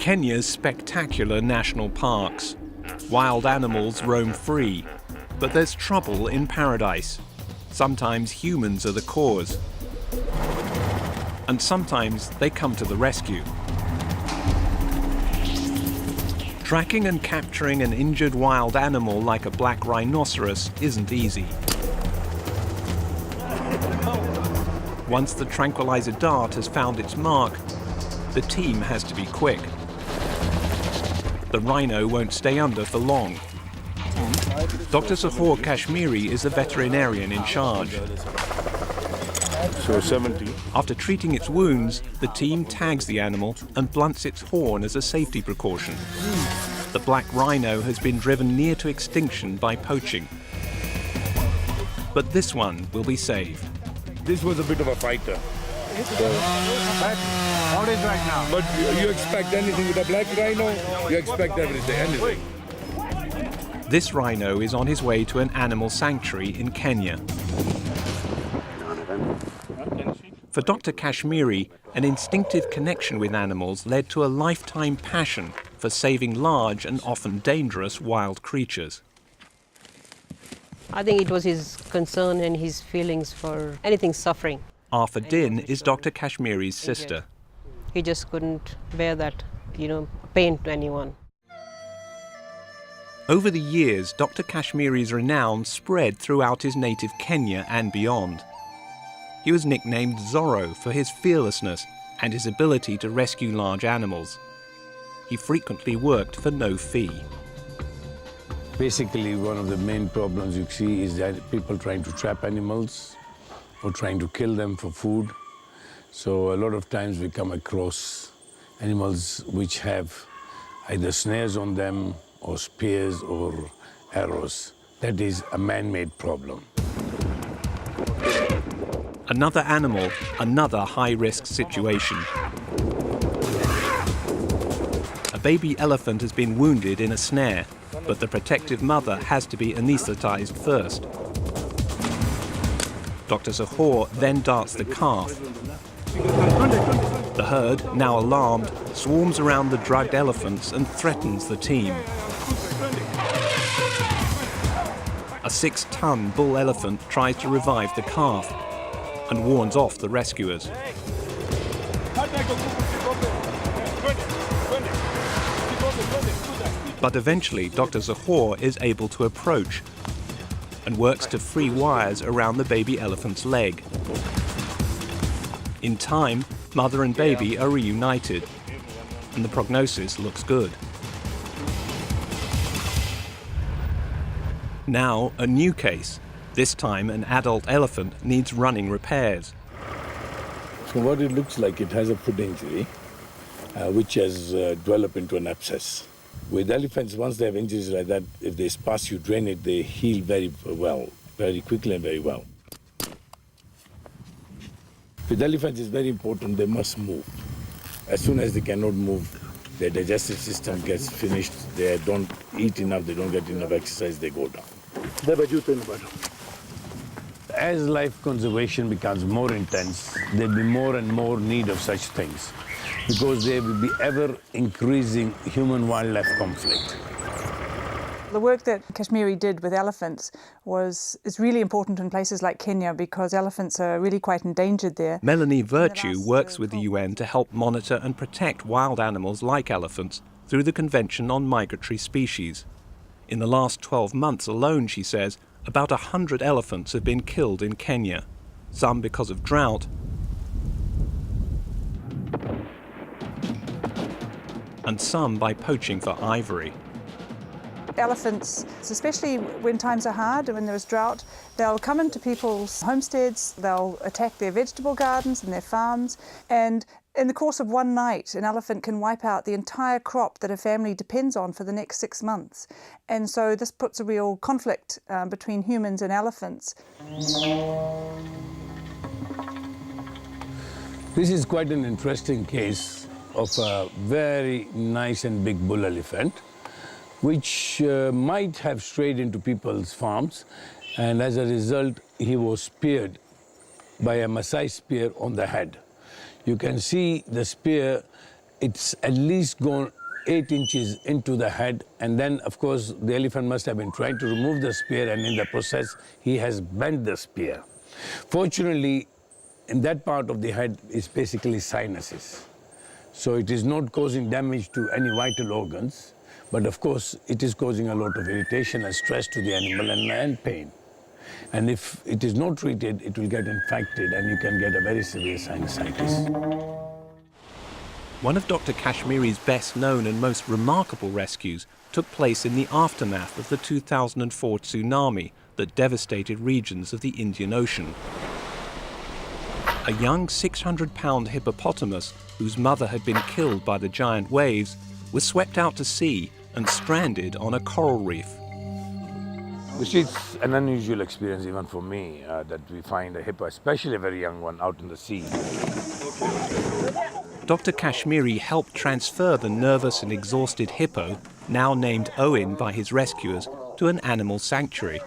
Kenya's spectacular national parks. Wild animals roam free, but there's trouble in paradise. Sometimes humans are the cause, and sometimes they come to the rescue. Tracking and capturing an injured wild animal like a black rhinoceros isn't easy. Once the tranquilizer dart has found its mark, the team has to be quick. The rhino won't stay under for long. Dr. Zorro Kashmiri is the veterinarian in charge. So 70. After treating its wounds, the team tags the animal and blunts its horn as a safety precaution. The black rhino has been driven near to extinction by poaching. But this one will be saved. This was a bit of a fighter. How is right now? But you expect anything with a black rhino, you expect anything. This rhino is on his way to an animal sanctuary in Kenya. For Dr. Kashmiri, an instinctive connection with animals led to a lifetime passion for saving large and often dangerous wild creatures. I think it was his concern and his feelings for anything suffering. Arthur Din is Dr. Kashmiri's sister. He just couldn't bear that, pain to anyone. Over the years, Dr. Kashmiri's renown spread throughout his native Kenya and beyond. He was nicknamed Zorro for his fearlessness and his ability to rescue large animals. He frequently worked for no fee. Basically, one of the main problems you see is that people trying to trap animals or trying to kill them for food. So a lot of times we come across animals which have either snares on them or spears or arrows. That is a man-made problem. Another animal, another high-risk situation. A baby elephant has been wounded in a snare, but the protective mother has to be anesthetized first. Dr. Zorro then darts the calf. The herd, now alarmed, swarms around the drugged elephants and threatens the team. A 6-ton bull elephant tries to revive the calf and warns off the rescuers. But eventually, Dr. Zorro is able to approach and works to free wires around the baby elephant's leg. In time, mother and baby are reunited, and the prognosis looks good. Now, a new case. This time, an adult elephant needs running repairs. So what it looks like, it has a foot injury, which has developed into an abscess. With elephants, once they have injuries like that, if they sparse, you drain it, they heal very well, very quickly and very well. With elephants, it's very important, they must move. As soon as they cannot move, their digestive system gets finished, they don't eat enough, they don't get enough exercise, they go down. As life conservation becomes more intense, there'll be more and more need of such things, because there will be ever-increasing human-wildlife conflict. The work that Kashmiri did with elephants is really important in places like Kenya because elephants are really quite endangered there. Melanie Virtue works with the UN to help monitor and protect wild animals like elephants through the Convention on Migratory Species. In the last 12 months alone, she says, about 100 elephants have been killed in Kenya, some because of drought, and some by poaching for ivory. Elephants, especially when times are hard and when there's drought, they'll come into people's homesteads, they'll attack their vegetable gardens and their farms, and in the course of one night, an elephant can wipe out the entire crop that a family depends on for the next 6 months. And so this puts a real conflict between humans and elephants. This is quite an interesting case of a very nice and big bull elephant, which might have strayed into people's farms, and as a result, he was speared by a Maasai spear on the head. You can see the spear it's at least gone 8 inches into the head, and then, of course, the elephant must have been trying to remove the spear, and in the process, he has bent the spear. Fortunately, in that part of the head is basically sinuses. So it is not causing damage to any vital organs, but of course, it is causing a lot of irritation and stress to the animal and pain. And if it is not treated, it will get infected, and you can get a very severe sinusitis. One of Dr. Kashmiri's best known and most remarkable rescues took place in the aftermath of the 2004 tsunami that devastated regions of the Indian Ocean. A young 600-pound hippopotamus, whose mother had been killed by the giant waves, was swept out to sea and stranded on a coral reef. You see, it's an unusual experience even for me that we find a hippo, especially a very young one, out in the sea. Dr. Kashmiri helped transfer the nervous and exhausted hippo, now named Owen by his rescuers, to an animal sanctuary.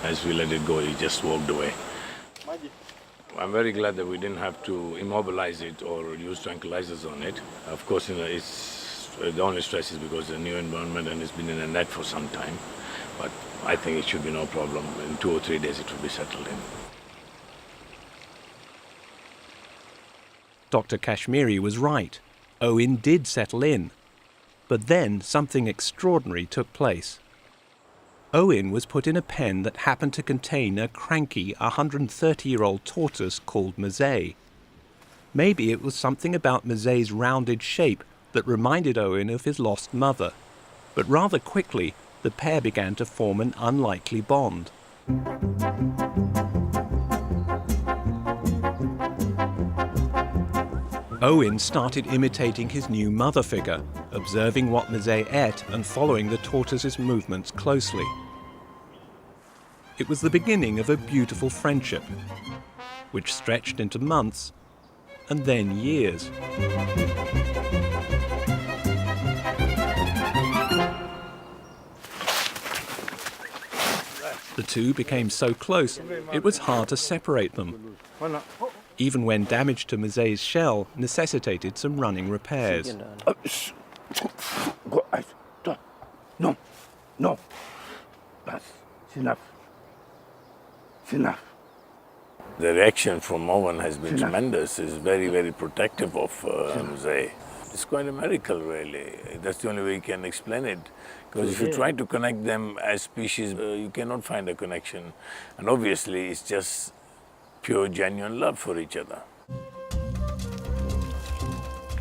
As we let it go, he just walked away. I'm very glad that we didn't have to immobilize it or use tranquilizers on it. Of course, it's the only stress is because of the new environment and it's been in a net for some time. But I think it should be no problem. In 2 or 3 days, it will be settled in. Dr. Kashmiri was right. Owen did settle in. But then something extraordinary took place. Owen was put in a pen that happened to contain a cranky 130-year-old tortoise called Mazay. Maybe it was something about Mazay's rounded shape that reminded Owen of his lost mother. But rather quickly, the pair began to form an unlikely bond. Owen started imitating his new mother figure, observing what Mazay ate and following the tortoise's movements closely. It was the beginning of a beautiful friendship, which stretched into months and then years. The two became so close, it was hard to separate them, even when damage to Mazay's shell necessitated some running repairs. No. That's enough. It's enough. The reaction from Owen has been tremendous. It's very, very protective of Mazay. It's quite a miracle, really. That's the only way you can explain it. Because if you try to connect them as species, you cannot find a connection. And obviously, it's just pure, genuine love for each other.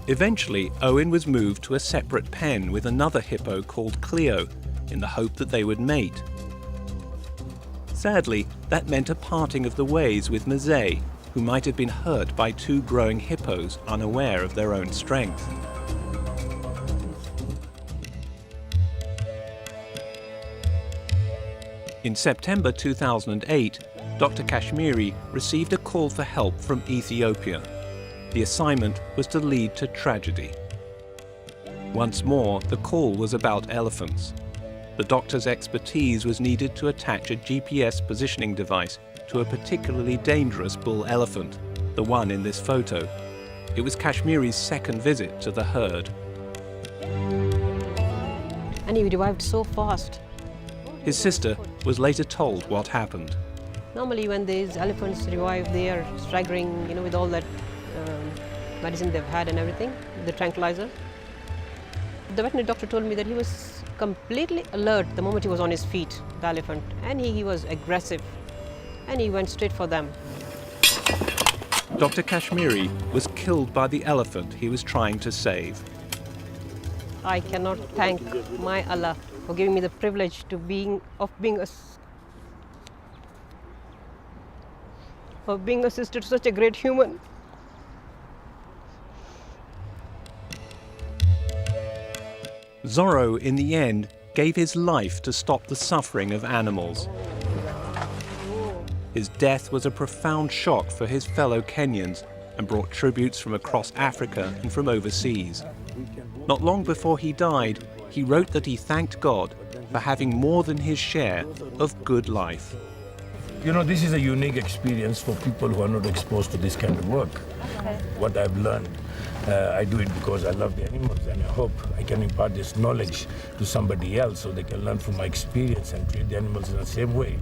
Eventually, Owen was moved to a separate pen with another hippo called Cleo, in the hope that they would mate. Sadly, that meant a parting of the ways with Mazay, who might have been hurt by 2 growing hippos unaware of their own strength. In September 2008, Dr. Kashmiri received a call for help from Ethiopia. The assignment was to lead to tragedy. Once more, the call was about elephants. The doctor's expertise was needed to attach a GPS positioning device to a particularly dangerous bull elephant, the one in this photo. It was Kashmiri's second visit to the herd. And he revived so fast. His sister was later told what happened. Normally when these elephants revive, they are staggering, with all that medicine they've had and everything, the tranquilizer. The veterinary doctor told me that he was completely alert the moment he was on his feet, the elephant, and he was aggressive, and he went straight for them. Dr. Kashmiri was killed by the elephant he was trying to save. I cannot thank my Allah for giving me the privilege of being a sister to such a great human. Zorro, in the end, gave his life to stop the suffering of animals. His death was a profound shock for his fellow Kenyans and brought tributes from across Africa and from overseas. Not long before he died, he wrote that he thanked God for having more than his share of good life. You know, this is a unique experience for people who are not exposed to this kind of work. Okay. What I've learned, I do it because I love the animals, and I hope I can impart this knowledge to somebody else so they can learn from my experience and treat the animals in the same way.